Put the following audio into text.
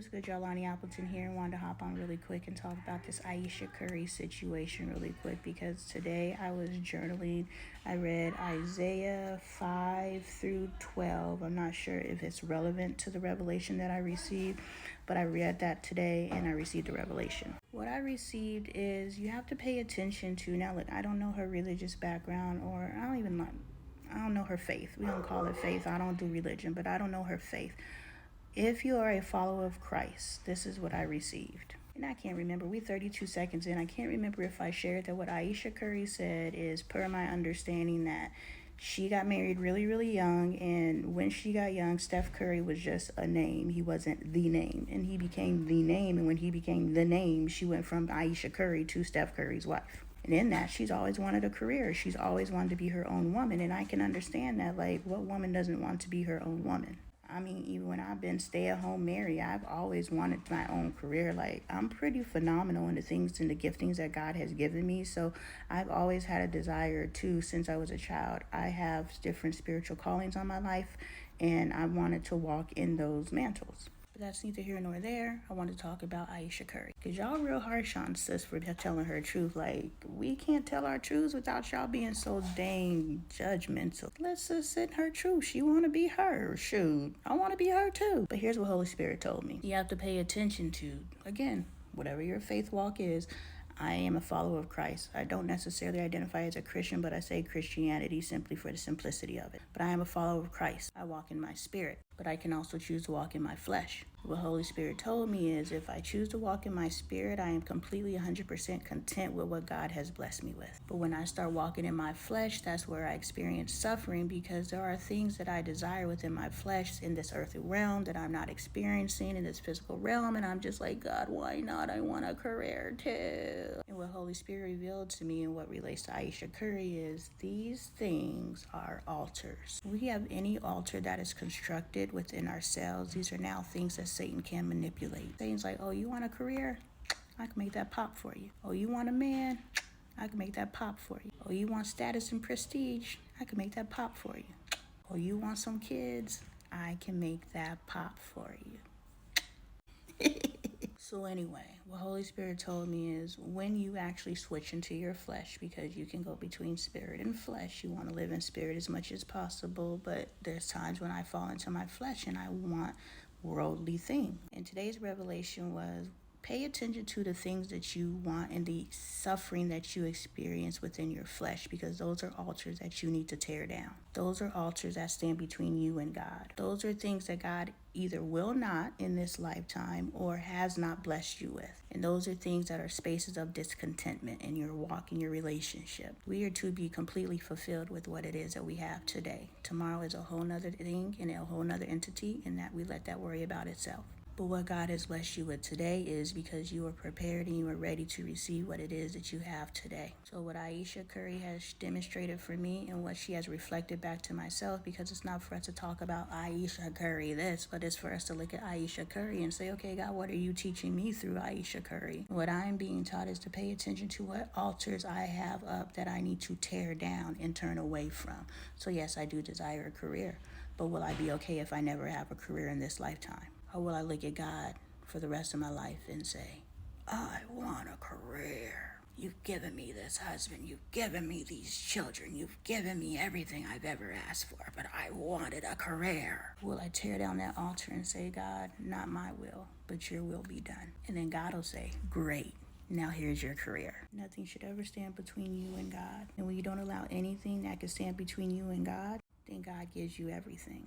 what's good, y'all? Lonnie Appleton here, and wanted to hop on really quick and talk about this Ayesha Curry situation really quick, because today I was journaling. I read Isaiah 5 through 12. I'm not sure if it's relevant to the revelation that I received, but I read that today and I received the revelation. What I received is you have to pay attention to, now look, I don't know her religious background, or I don't know her faith. We don't call it faith. I don't do religion, but I don't know her faith. If you are a follower of Christ, this is what I received. And I can't remember. We 32 seconds in. I can't remember if I shared that what Ayesha Curry said is, per my understanding, that she got married really, really young. And when she got young, Steph Curry was just a name. He wasn't the name. And he became the name. And when he became the name, she went from Ayesha Curry to Steph Curry's wife. And in that, she's always wanted a career. She's always wanted to be her own woman. And I can understand that. Like, what woman doesn't want to be her own woman? I mean, even when I've been stay-at-home Mary, I've always wanted my own career. Like, I'm pretty phenomenal in the things and the giftings that God has given me. So I've always had a desire to, since I was a child. I have different spiritual callings on my life, and I wanted to walk in those mantles. But that's neither here nor there. I want to talk about Ayesha Curry, because y'all real harsh on sis for telling her truth. Like, we can't tell our truths without y'all being so dang judgmental. Let's just sit in her truth. She want to be her. Shoot, I want to be her too. But here's what Holy Spirit told me. You have to pay attention to, again, whatever your faith walk is. I am a follower of Christ. I don't necessarily identify as a Christian, but I say Christianity simply for the simplicity of it. But I am a follower of Christ. I walk in my spirit, but I can also choose to walk in my flesh. What Holy Spirit told me is, if I choose to walk in my spirit, I am completely 100% content with what God has blessed me with. But when I start walking in my flesh, that's where I experience suffering, because there are things that I desire within my flesh in this earthly realm that I'm not experiencing in this physical realm. And I'm just like, God, why not? I want a career too. And what Holy Spirit revealed to me and what relates to Ayesha Curry is, these things are altars. We have any altar that is constructed within ourselves. These are now things that Satan can manipulate. Satan's like, oh, you want a career? I can make that pop for you. Oh, you want a man? I can make that pop for you. Oh, you want status and prestige? I can make that pop for you. Oh, you want some kids? I can make that pop for you. So anyway, what Holy Spirit told me is, when you actually switch into your flesh, because you can go between spirit and flesh. You want to live in spirit as much as possible, but there's times when I fall into my flesh and I want worldly things. And today's revelation was, pay attention to the things that you want and the suffering that you experience within your flesh, because those are altars that you need to tear down. Those are altars that stand between you and God. Those are things that God either will not in this lifetime or has not blessed you with. And those are things that are spaces of discontentment in your walk, in your relationship. We are to be completely fulfilled with what it is that we have today. Tomorrow is a whole nother thing and a whole nother entity, and that we let that worry about itself. But what God has blessed you with today is because you are prepared and you are ready to receive what it is that you have today. So what Ayesha Curry has demonstrated for me, and what she has reflected back to myself, because it's not for us to talk about Ayesha Curry this, but it's for us to look at Ayesha Curry and say, okay, God, what are you teaching me through Ayesha Curry? What I'm being taught is to pay attention to what altars I have up that I need to tear down and turn away from. So yes, I do desire a career, but will I be okay if I never have a career in this lifetime? Or will I look at God for the rest of my life and say, I want a career. You've given me this husband. You've given me these children. You've given me everything I've ever asked for, but I wanted a career. Will I tear down that altar and say, God, not my will, but your will be done? And then God will say, great. Now here's your career. Nothing should ever stand between you and God. And when you don't allow anything that can stand between you and God, then God gives you everything.